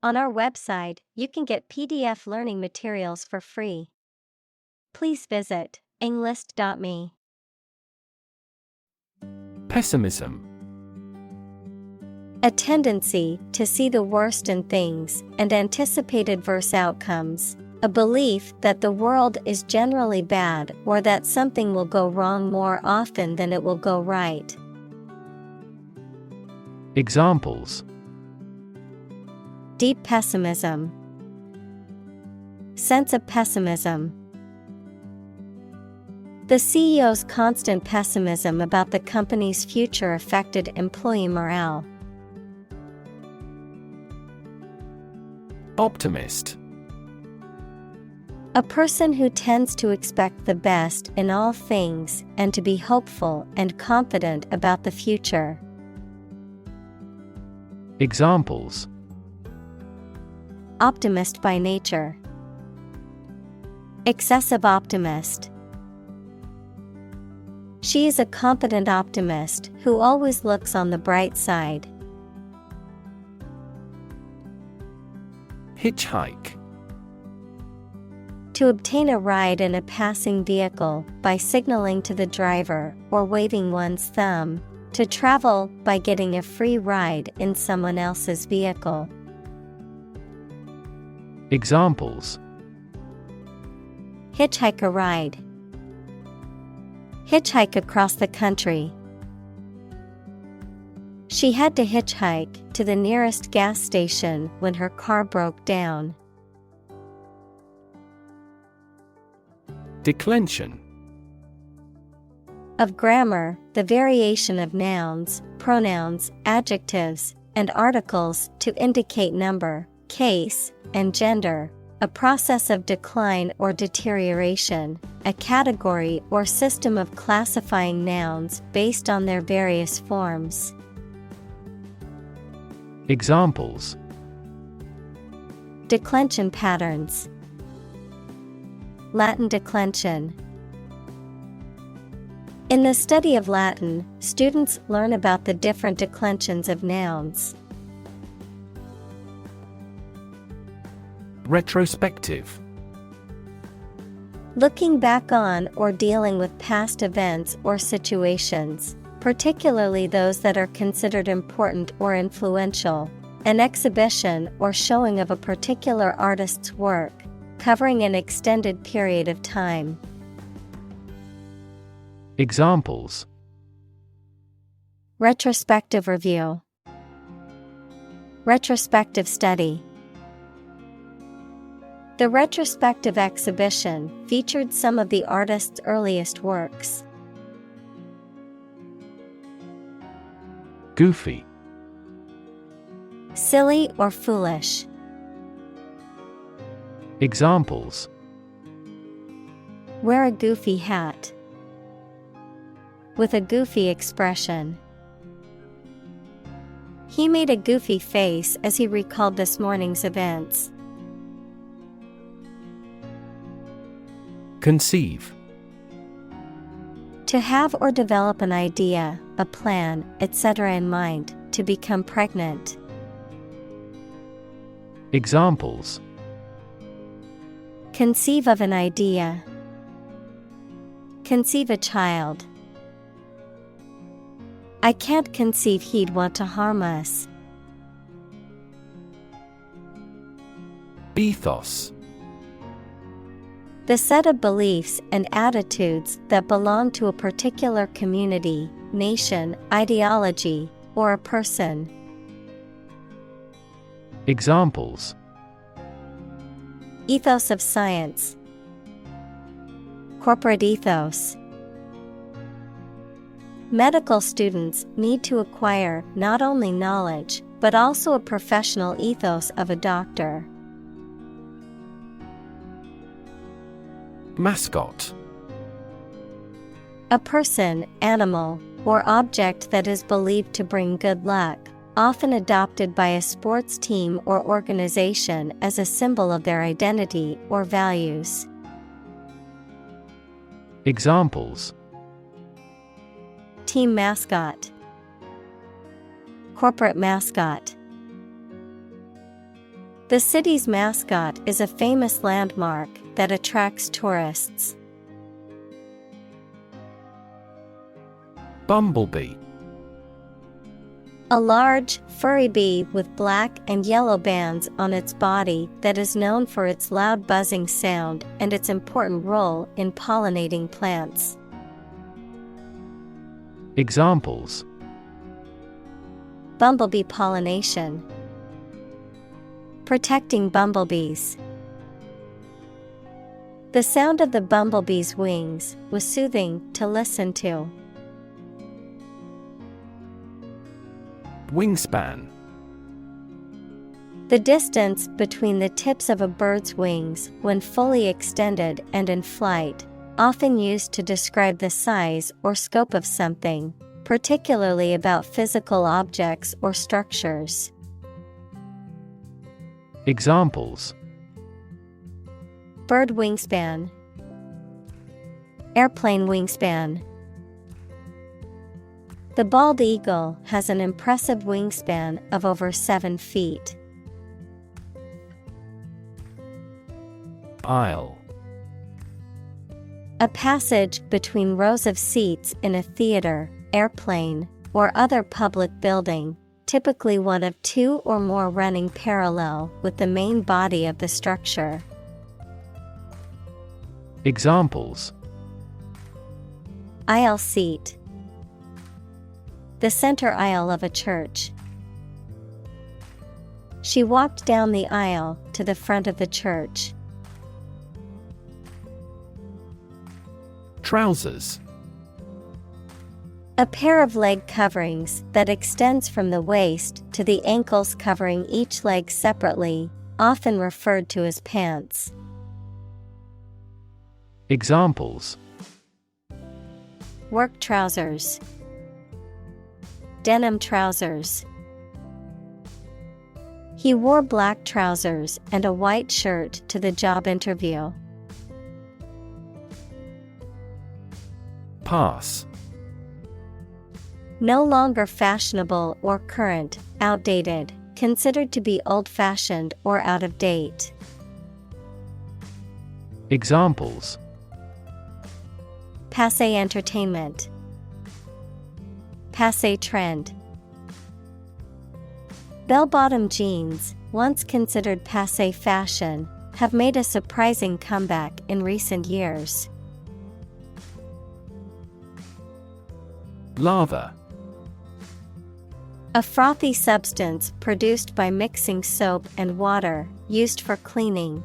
On our website, you can get PDF learning materials for free. Please visit englist.me. Pessimism. A tendency to see the worst in things and anticipate adverse outcomes. A belief that the world is generally bad or that something will go wrong more often than it will go right. Examples: Deep pessimism. Sense of pessimism. The CEO's constant pessimism about the company's future affected employee morale. Optimist. A person who tends to expect the best in all things and to be hopeful and confident about the future. Examples: Optimist by nature. Excessive optimist. She is a confident optimist who always looks on the bright side. Hitchhike. To obtain a ride in a passing vehicle by signaling to the driver or waving one's thumb. To travel by getting a free ride in someone else's vehicle. Examples: Hitchhike a ride. Hitchhike across the country. She had to hitchhike to the nearest gas station when her car broke down. Declension. Of grammar, the variation of nouns, pronouns, adjectives, and articles to indicate number, case, and gender. A process of decline or deterioration, a category or system of classifying nouns based on their various forms. Examples: Declension patterns. Latin declension. In the study of Latin, students learn about the different declensions of nouns. Retrospective. Looking back on or dealing with past events or situations, particularly those that are considered important or influential. An exhibition or showing of a particular artist's work, covering an extended period of time. Examples: Retrospective review. Retrospective study. The retrospective exhibition featured some of the artist's earliest works. Goofy. Silly or foolish. Examples: Wear a goofy hat. With a goofy expression. He made a goofy face as he recalled this morning's events. Conceive. To have or develop an idea, a plan, etc. in mind, to become pregnant. Examples: Conceive of an idea. Conceive a child. I can't conceive he'd want to harm us. Ethos. The set of beliefs and attitudes that belong to a particular community, nation, ideology, or a person. Examples: Ethos of science. Corporate ethos. Medical students need to acquire not only knowledge, but also a professional ethos of a doctor. Mascot. A person, animal, or object that is believed to bring good luck, often adopted by a sports team or organization as a symbol of their identity or values. Examples: Team mascot. Corporate mascot. The city's mascot is a famous landmark that attracts tourists. Bumblebee. A large, furry bee with black and yellow bands on its body that is known for its loud buzzing sound and its important role in pollinating plants. Examples: Bumblebee pollination. Protecting bumblebees. The sound of the bumblebee's wings was soothing to listen to. Wingspan. The distance between the tips of a bird's wings when fully extended and in flight, often used to describe the size or scope of something, particularly about physical objects or structures. Examples: Bird wingspan. Airplane wingspan. The bald eagle has an impressive wingspan of over 7 feet. Aisle. A passage between rows of seats in a theater, airplane, or other public building, typically one of 2 or more running parallel with the main body of the structure. Examples: Aisle seat. The center aisle of a church. She walked down the aisle to the front of the church. Trousers. A pair of leg coverings that extends from the waist to the ankles, covering each leg separately, often referred to as pants. Examples: Work trousers. Denim trousers. He wore black trousers and a white shirt to the job interview. Pass. No longer fashionable or current, outdated, considered to be old-fashioned or out of date. Examples: Passé entertainment. Passé trend. Bell-bottom jeans, once considered passé fashion, have made a surprising comeback in recent years. Lava. A frothy substance produced by mixing soap and water, used for cleaning.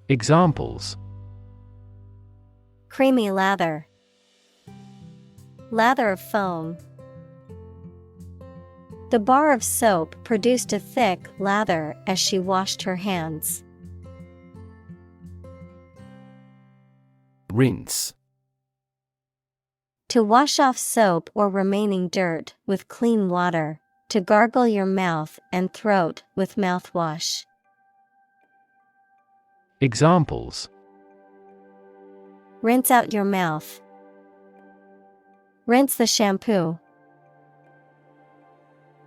Examples: Creamy lather. Lather of foam. The bar of soap produced a thick lather as she washed her hands. Rinse. To wash off soap or remaining dirt with clean water. To gargle your mouth and throat with mouthwash. Examples: Rinse out your mouth. Rinse the shampoo.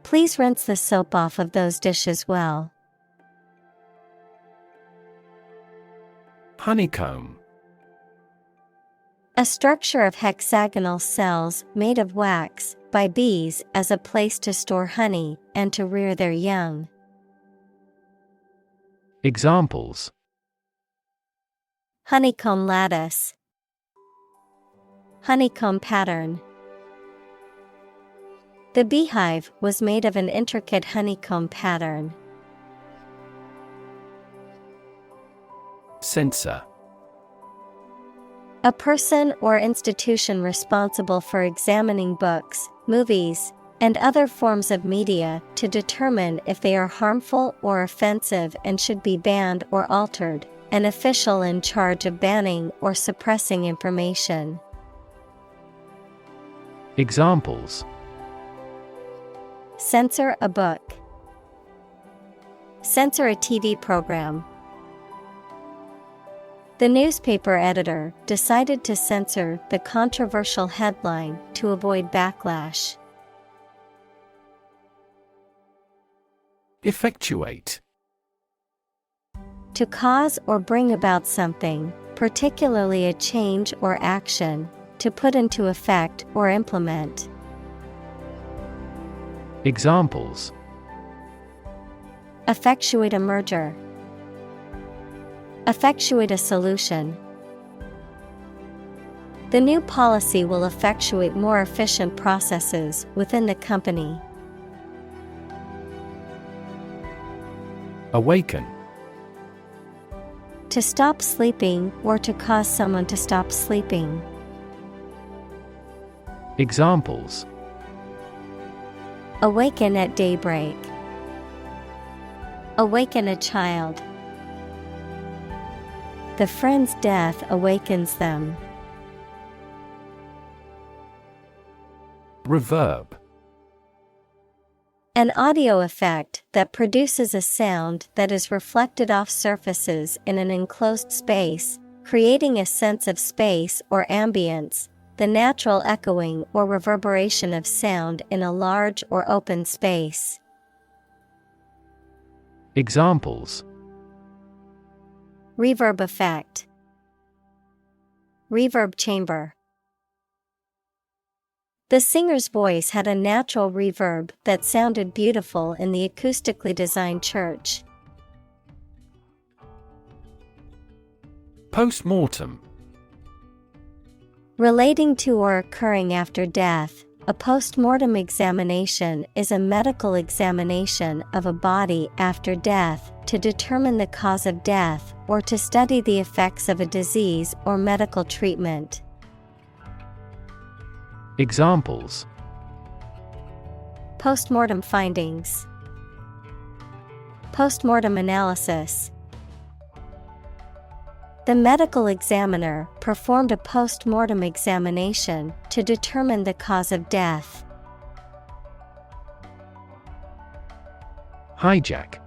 Please rinse the soap off of those dishes well. Honeycomb. A structure of hexagonal cells made of wax by bees as a place to store honey and to rear their young. Examples: Honeycomb lattice. Honeycomb pattern. The beehive was made of an intricate honeycomb pattern. Censor. A person or institution responsible for examining books, movies, and other forms of media to determine if they are harmful or offensive and should be banned or altered. An official in charge of banning or suppressing information. Examples: Censor a book. Censor a TV program. The newspaper editor decided to censor the controversial headline to avoid backlash. Effectuate. To cause or bring about something, particularly a change or action, to put into effect or implement. Examples: Effectuate a merger. Effectuate a solution. The new policy will effectuate more efficient processes within the company. Awaken. To stop sleeping or to cause someone to stop sleeping. Examples: Awaken at daybreak. Awaken a child. The friend's death awakens them. Reverb. An audio effect that produces a sound that is reflected off surfaces in an enclosed space, creating a sense of space or ambience, the natural echoing or reverberation of sound in a large or open space. Examples: Reverb effect. Reverb chamber. The singer's voice had a natural reverb that sounded beautiful in the acoustically designed church. Post-mortem. Relating to or occurring after death, a post-mortem examination is a medical examination of a body after death to determine the cause of death or to study the effects of a disease or medical treatment. Examples: Post-mortem findings. Post-mortem analysis. The medical examiner performed a post-mortem examination to determine the cause of death. Hijack.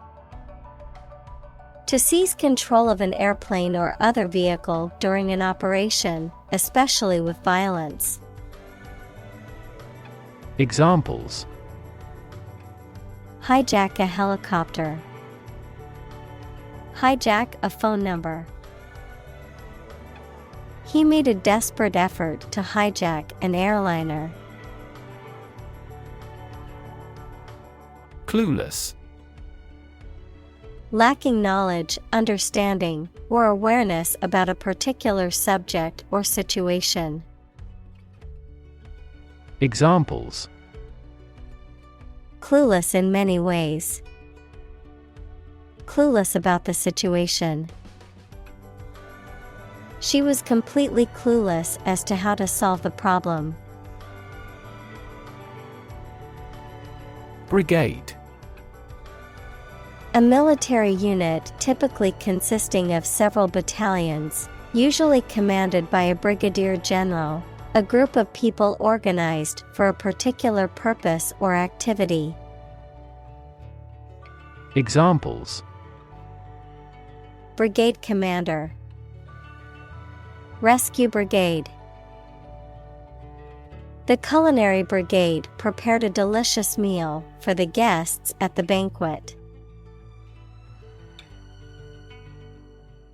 To seize control of an airplane or other vehicle during an operation, especially with violence. Examples: Hijack a helicopter. Hijack a phone number. He made a desperate effort to hijack an airliner. Clueless. Lacking knowledge, understanding, or awareness about a particular subject or situation. Examples: Clueless in many ways. Clueless about the situation. She was completely clueless as to how to solve the problem. Brigade. A military unit typically consisting of several battalions, usually commanded by a brigadier general, a group of people organized for a particular purpose or activity. Examples: Brigade commander. Rescue brigade. The culinary brigade prepared a delicious meal for the guests at the banquet.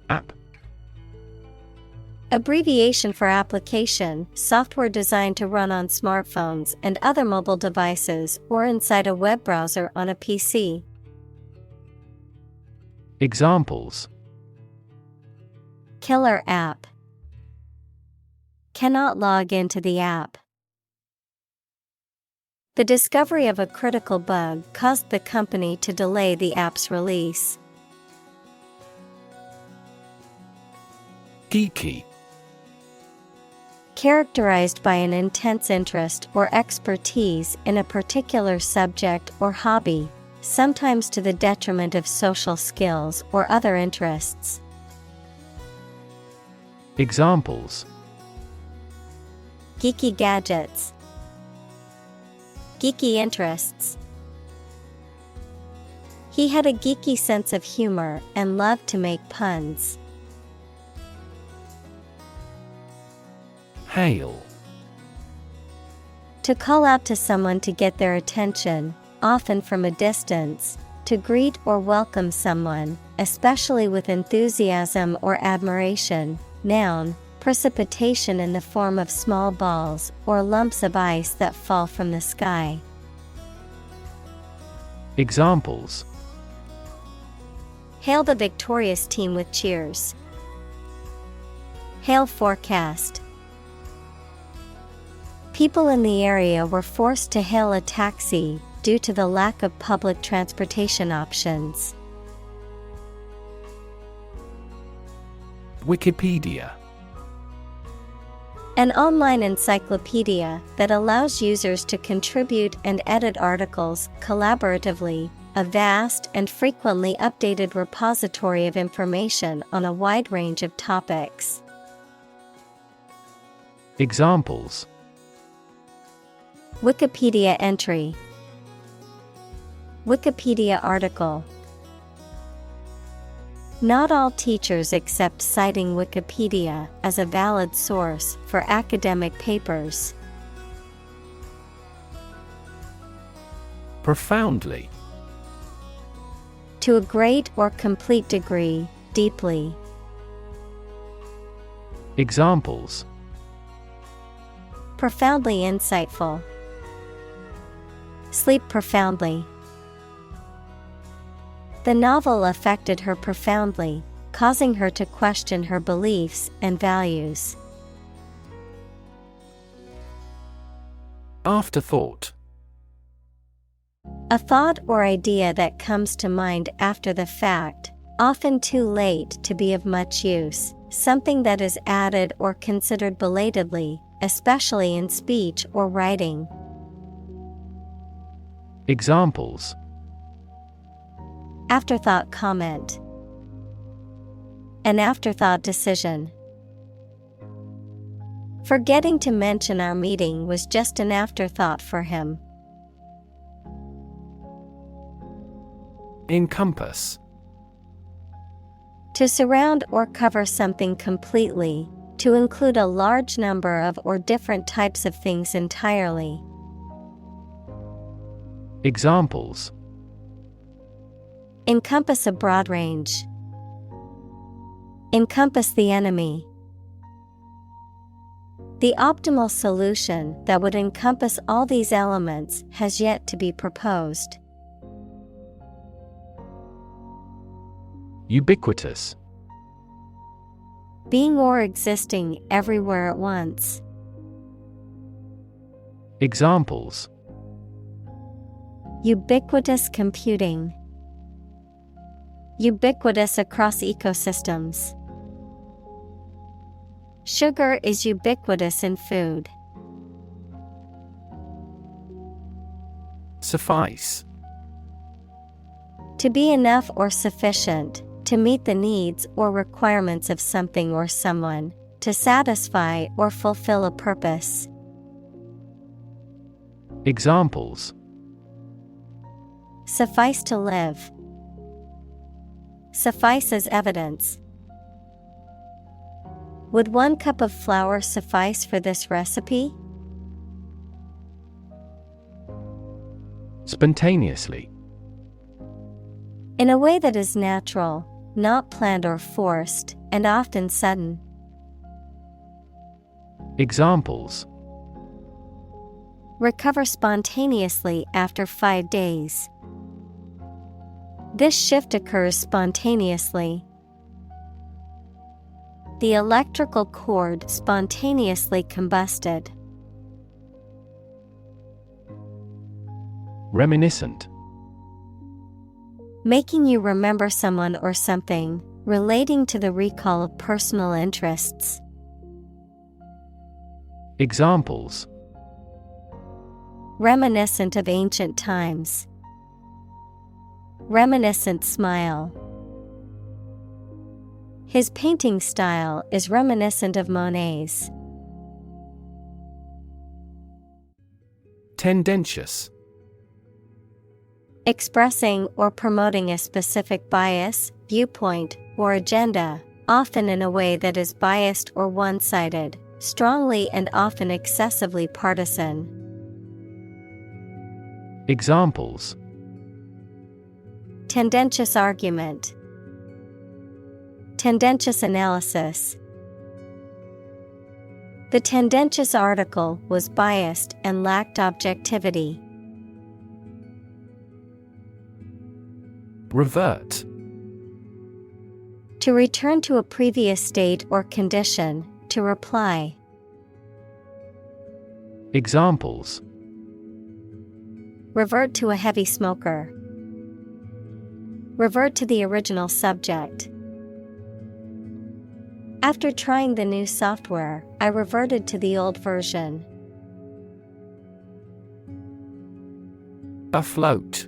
App. Abbreviation for application, software designed to run on smartphones and other mobile devices or inside a web browser on a PC. Examples: Killer app. Cannot log into the app. The discovery of a critical bug caused the company to delay the app's release. Geeky. Characterized by an intense interest or expertise in a particular subject or hobby, sometimes to the detriment of social skills or other interests. Examples: Geeky gadgets. Geeky interests. He had a geeky sense of humor and loved to make puns. Hail. To call out to someone to get their attention, often from a distance, to greet or welcome someone, especially with enthusiasm or admiration. Noun, precipitation in the form of small balls or lumps of ice that fall from the sky. Examples: Hail the victorious team with cheers. Hail forecast. People in the area were forced to hail a taxi due to the lack of public transportation options. Wikipedia. An online encyclopedia that allows users to contribute and edit articles collaboratively, a vast and frequently updated repository of information on a wide range of topics. Examples: Wikipedia entry. Wikipedia article. Not all teachers accept citing Wikipedia as a valid source for academic papers. Profoundly. To a great or complete degree, deeply. Examples: Profoundly insightful. Sleep profoundly. The novel affected her profoundly, causing her to question her beliefs and values. Afterthought. A thought or idea that comes to mind after the fact, often too late to be of much use, something that is added or considered belatedly, especially in speech or writing. Examples: Afterthought comment. An afterthought decision. Forgetting to mention our meeting was just an afterthought for him. Encompass. To surround or cover something completely, to include a large number of or different types of things entirely. Examples: Encompass a broad range. Encompass the enemy. The optimal solution that would encompass all these elements has yet to be proposed. Ubiquitous. Being or existing everywhere at once. Examples: Ubiquitous computing. Ubiquitous across ecosystems. Sugar is ubiquitous in food. Suffice. To be enough or sufficient, to meet the needs or requirements of something or someone, to satisfy or fulfill a purpose. Examples: Suffice to live. Suffice as evidence. Would 1 cup of flour suffice for this recipe? Spontaneously. In a way that is natural, not planned or forced, and often sudden. Examples: Recover spontaneously after 5 days. This shift occurs spontaneously. The electrical cord spontaneously combusted. Reminiscent. Making you remember someone or something, relating to the recall of personal interests. Examples: Reminiscent of ancient times. Reminiscent smile. His painting style is reminiscent of Monet's. Tendentious. Expressing or promoting a specific bias, viewpoint, or agenda, often in a way that is biased or one-sided, strongly and often excessively partisan. Examples: Tendentious argument. Tendentious analysis. The tendentious article was biased and lacked objectivity. Revert. To return to a previous state or condition, to reply. Examples: Revert to a heavy smoker. Revert to the original subject. After trying the new software, I reverted to the old version. Afloat.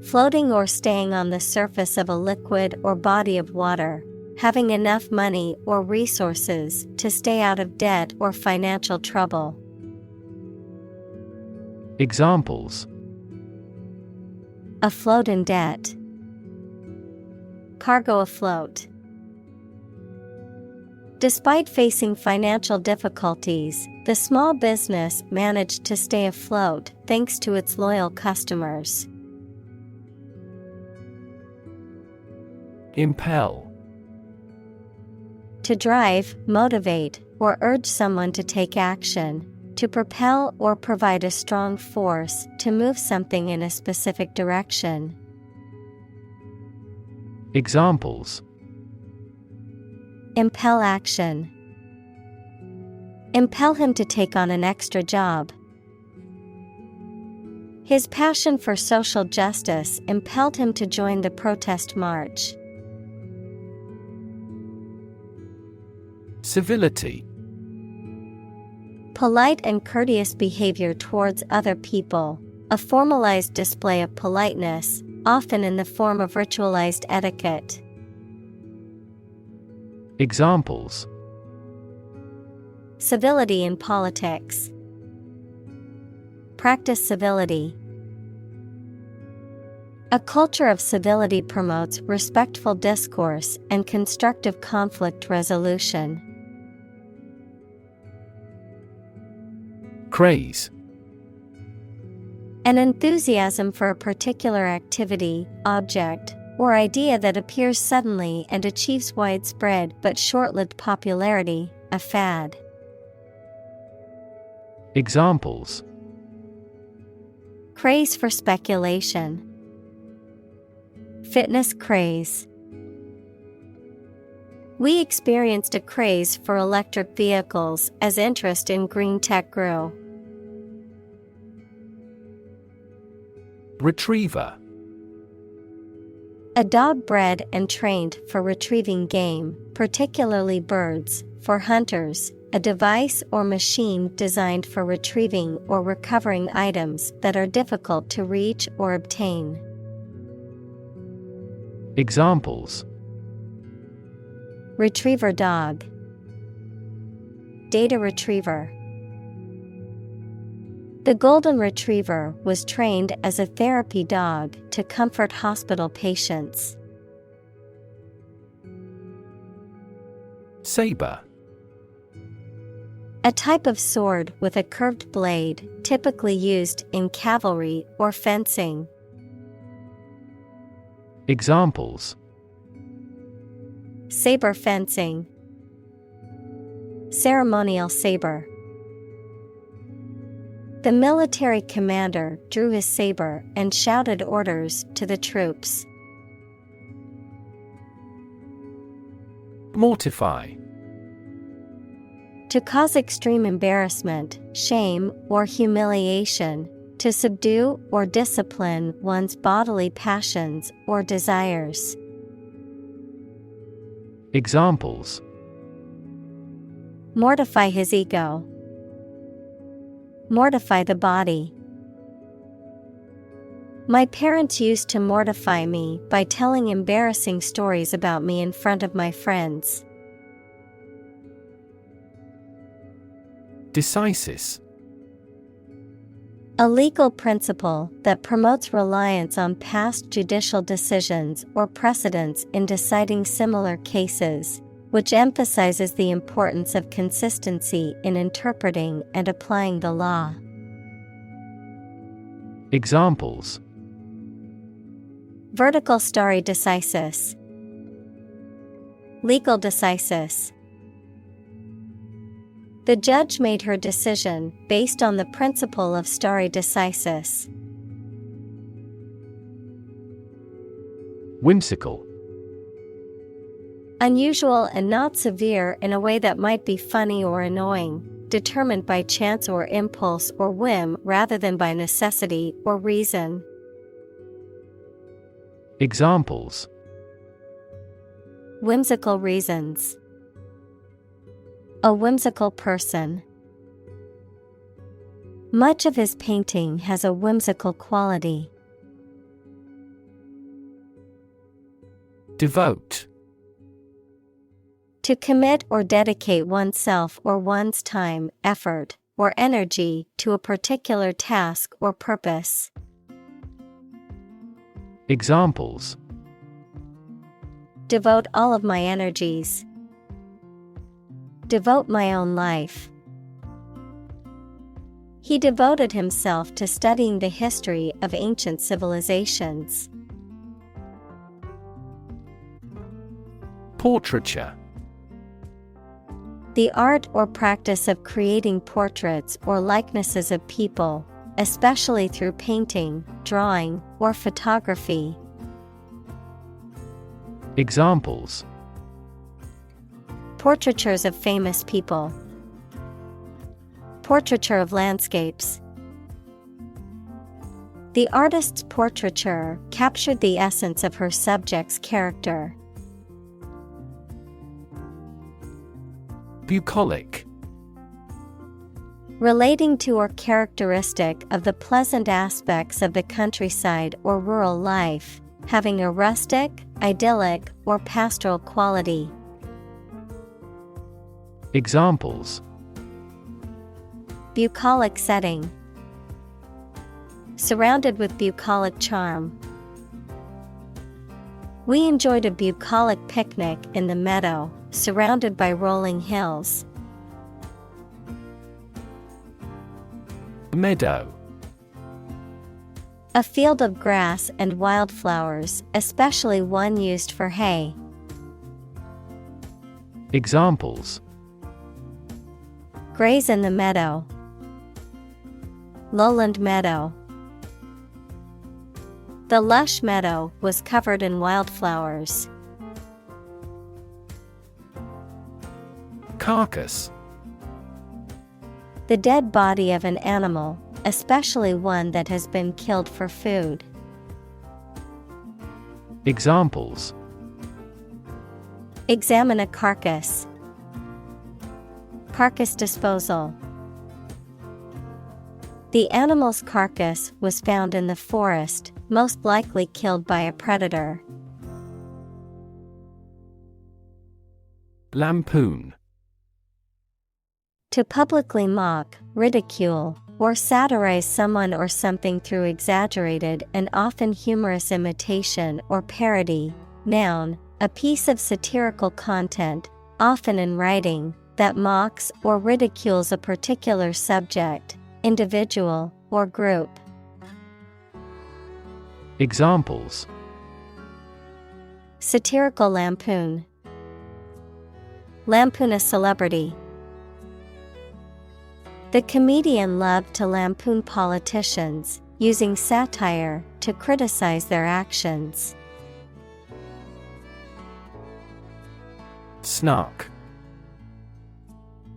Floating or staying on the surface of a liquid or body of water, having enough money or resources to stay out of debt or financial trouble. Examples: Afloat in debt. Cargo afloat. Despite facing financial difficulties, the small business managed to stay afloat thanks to its loyal customers. Impel. To drive, motivate, or urge someone to take action, to propel or provide a strong force to move something in a specific direction. Examples: Impel action. Impel him to take on an extra job. His passion for social justice impelled him to join the protest march. Civility. Polite and courteous behavior towards other people, a formalized display of politeness, often in the form of ritualized etiquette. Examples: Civility in politics. Practice civility. A culture of civility promotes respectful discourse and constructive conflict resolution. Craze. An enthusiasm for a particular activity, object, or idea that appears suddenly and achieves widespread but short-lived popularity, a fad. Examples: Craze for speculation. Fitness craze. We experienced a craze for electric vehicles as interest in green tech grew. Retriever. A dog bred and trained for retrieving game, particularly birds, for hunters, a device or machine designed for retrieving or recovering items that are difficult to reach or obtain. Examples: Retriever dog. Data retriever. The golden retriever was trained as a therapy dog to comfort hospital patients. Saber. A type of sword with a curved blade, typically used in cavalry or fencing. Examples: Saber fencing. Ceremonial saber. The military commander drew his saber and shouted orders to the troops. Mortify. To cause extreme embarrassment, shame, or humiliation, to subdue or discipline one's bodily passions or desires. Examples: Mortify his ego. Mortify the body. My parents used to mortify me by telling embarrassing stories about me in front of my friends. Decisis. A legal principle that promotes reliance on past judicial decisions or precedents in deciding similar cases, which emphasizes the importance of consistency in interpreting and applying the law. Examples: Vertical stare decisis. Legal decisis. The judge made her decision based on the principle of stare decisis. Whimsical. Unusual and not severe in a way that might be funny or annoying, determined by chance or impulse or whim rather than by necessity or reason. Examples: Whimsical reasons. A whimsical person. Much of his painting has a whimsical quality. Devote. To commit or dedicate oneself or one's time, effort, or energy to a particular task or purpose. Examples: Devote all of my energies. Devote my own life. He devoted himself to studying the history of ancient civilizations. Portraiture. The art or practice of creating portraits or likenesses of people, especially through painting, drawing, or photography. Examples: Portraitures of famous people. Portraiture of landscapes. The artist's portraiture captured the essence of her subject's character. Bucolic. Relating to or characteristic of the pleasant aspects of the countryside or rural life, having a rustic, idyllic, or pastoral quality. Examples: Bucolic setting. Surrounded with bucolic charm. We enjoyed a bucolic picnic in the meadow, surrounded by rolling hills. Meadow. A field of grass and wildflowers, especially one used for hay. Examples: Graze in the meadow. Lowland meadow. The lush meadow was covered in wildflowers. Carcass. The dead body of an animal, especially one that has been killed for food. Examples: Examine a carcass. Carcass disposal. The animal's carcass was found in the forest, most likely killed by a predator. Lampoon. To publicly mock, ridicule, or satirize someone or something through exaggerated and often humorous imitation or parody. Noun, a piece of satirical content, often in writing, that mocks or ridicules a particular subject, individual, or group. Examples: Satirical lampoon. Lampoon a celebrity. The comedian loved to lampoon politicians, using satire to criticize their actions. Snark.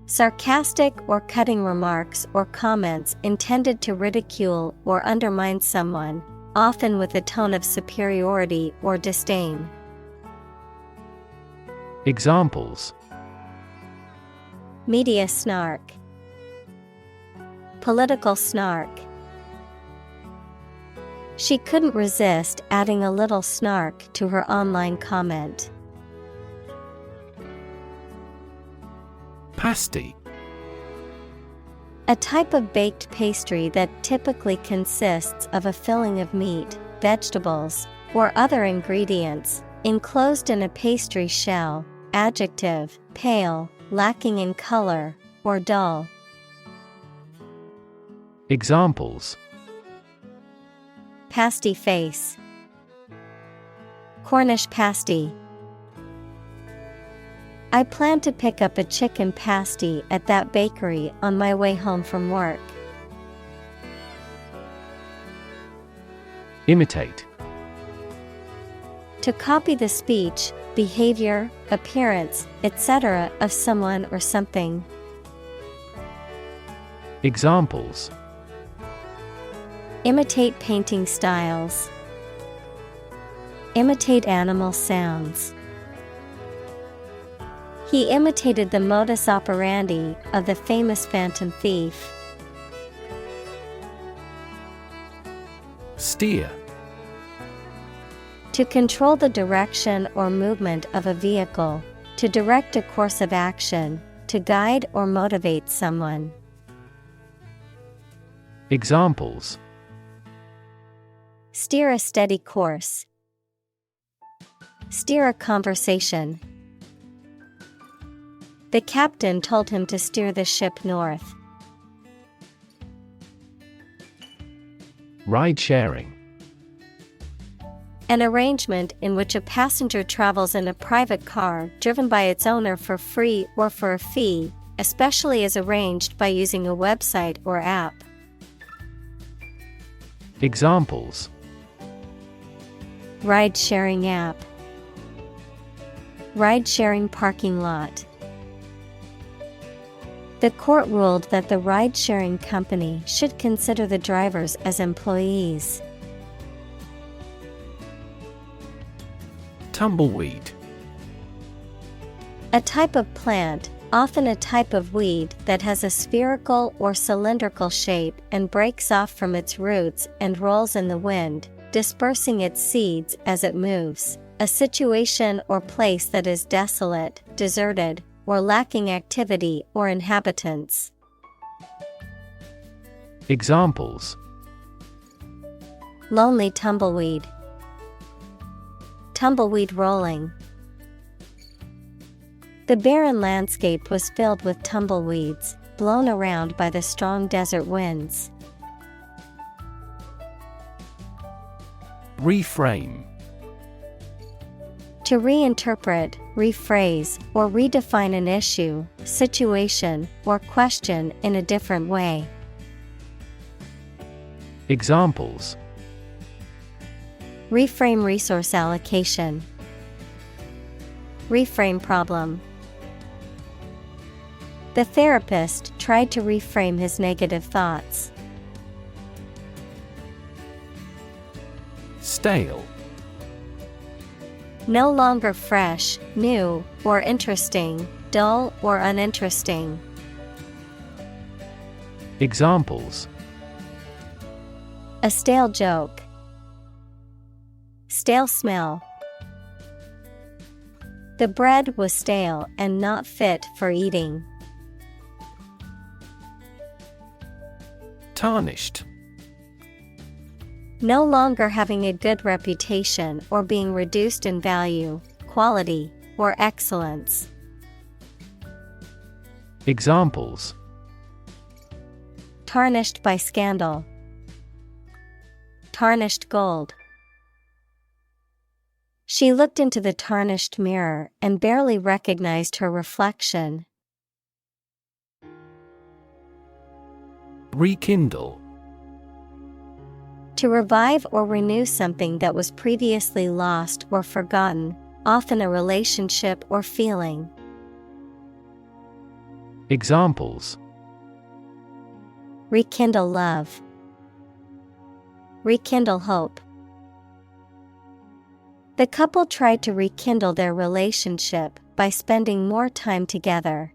Sarcastic or cutting remarks or comments intended to ridicule or undermine someone, often with a tone of superiority or disdain. Examples: Media snark. Political snark. She couldn't resist adding a little snark to her online comment. Pasty. A type of baked pastry that typically consists of a filling of meat, vegetables, or other ingredients, enclosed in a pastry shell. Adjective, pale, lacking in color, or dull. Examples: Pasty face. Cornish pasty. I plan to pick up a chicken pasty at that bakery on my way home from work. Imitate. To copy the speech, behavior, appearance, etc. of someone or something. Examples: Imitate painting styles. Imitate animal sounds. He imitated the modus operandi of the famous phantom thief. Steer. To control the direction or movement of a vehicle, to direct a course of action, to guide or motivate someone. Examples: Steer a steady course. Steer a conversation. The captain told him to steer the ship north. Ride-sharing. An arrangement in which a passenger travels in a private car driven by its owner for free or for a fee, especially as arranged by using a website or app. Examples: Ride-sharing app. Ride-sharing parking lot. The court ruled that the ride-sharing company should consider the drivers as employees. Tumbleweed. A type of plant, often a type of weed that has a spherical or cylindrical shape and breaks off from its roots and rolls in the wind, dispersing its seeds as it moves. A situation or place that is desolate, deserted, or lacking activity or inhabitants. Examples: Lonely tumbleweed. Tumbleweed rolling. The barren landscape was filled with tumbleweeds, blown around by the strong desert winds. Reframe. To reinterpret, rephrase, or redefine an issue, situation, or question in a different way. Examples: Reframe resource allocation. Reframe problem. The therapist tried to reframe his negative thoughts. Stale. No longer fresh, new, or interesting, dull or uninteresting. Examples: A stale joke. Stale smell. The bread was stale and not fit for eating. Tarnished. No longer having a good reputation or being reduced in value, quality, or excellence. Examples: Tarnished by scandal. Tarnished gold. She looked into the tarnished mirror and barely recognized her reflection. Rekindle. To revive or renew something that was previously lost or forgotten, often a relationship or feeling. Examples: Rekindle love. Rekindle hope. The couple tried to rekindle their relationship by spending more time together.